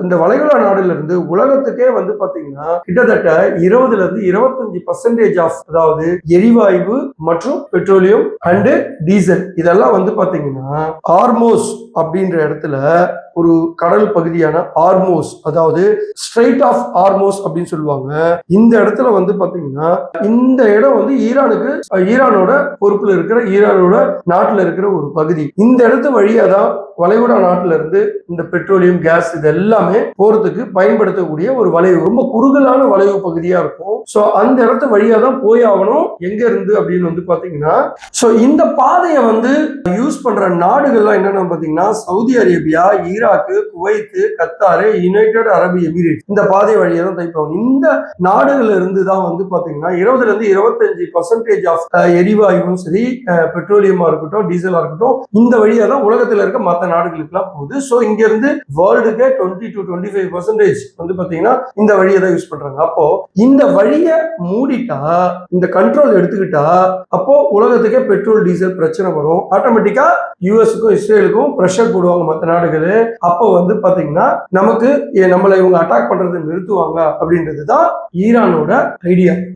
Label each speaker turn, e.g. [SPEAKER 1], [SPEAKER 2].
[SPEAKER 1] இந்த வளைகுடா நாடுல இருந்து உலகத்துக்கே வந்து பாத்தீங்கன்னா கிட்டத்தட்ட 20-25% ஆஃப், அதாவது எரிவாயு மற்றும் பெட்ரோலியம் அண்ட் டீசல் இதெல்லாம் வந்து பாத்தீங்கன்னா ஹார்மோஸ் அப்படின்ற இடத்துல ஒரு கடல் பகுதியான ஹார்மோஸ், அதாவது ஸ்ட்ரெய்ட் ஆஃப் ஹார்மோஸ் அப்படின்னு சொல்லுவாங்க. இந்த இடத்துல வந்து பாத்தீங்கன்னா இந்த இடம் வந்து ஈரானோட பொறுப்புல இருக்கிற, ஈரானோட நாட்டுல இருக்கிற ஒரு பகுதி. இந்த இடத்து வழியா தான் வளைகுடா நாட்டுல இருந்து இந்த பெட்ரோலியம், கேஸ் இது எல்லாமே போறதுக்கு பயன்படுத்தக்கூடிய ஒரு வளைவு, ரொம்ப குறுகலான வளைவு பகுதியா இருக்கும். சோ அந்த இடத்து வழியா தான் போய் ஆகணும். எங்க இருந்து அப்படின்னு வந்து பாத்தீங்கன்னா, சோ இந்த பாதையை வந்து யூஸ் பண்ற நாடுகள்லாம் என்னன்னு பாத்தீங்கன்னா Saudi Arabia, Iraq, Kuwait, Qatar, United அரபு எமிரேட், இந்த பாதை வழியா தான் தைப்பாங்க. இந்த நாடுகள்ல இருந்து தான் வந்து பாத்தீங்கன்னா 20-25% ஆஃப் எரிவாயுவும் சரி, பெட்ரோலியமா இருக்கட்டும், டீசலா இருக்கட்டும், இந்த வழியா தான் உலகத்துல இருக்க மற்ற நாடுகளுக்கு எல்லாம் போகுது. சோ இங்க இருந்து வேர்ல்டுக்கு 20-25% வந்து பாத்தீங்கன்னா இந்த வழியை தான் யூஸ் பண்றாங்க. அப்போ இந்த வழியை மூடிட்டா, இந்த கண்ட்ரோல் எடுத்துக்கிட்டா, அப்போ உலகத்துக்கே பெட்ரோல் டீசல் பிரச்சனை வரும். ஆட்டோமேட்டிக்கா யூஎஸ்க்கும் இஸ்ரேலுக்கும் பிரஷர் போடுவாங்க மற்ற நாடுகள். அப்போ வந்து பாத்தீங்கன்னா நமக்கு நம்மளை இவங்க அட்டாக் பண்றதை நிறுத்துவாங்க அப்படின்றது தான் ஈரானோட ஐடியா.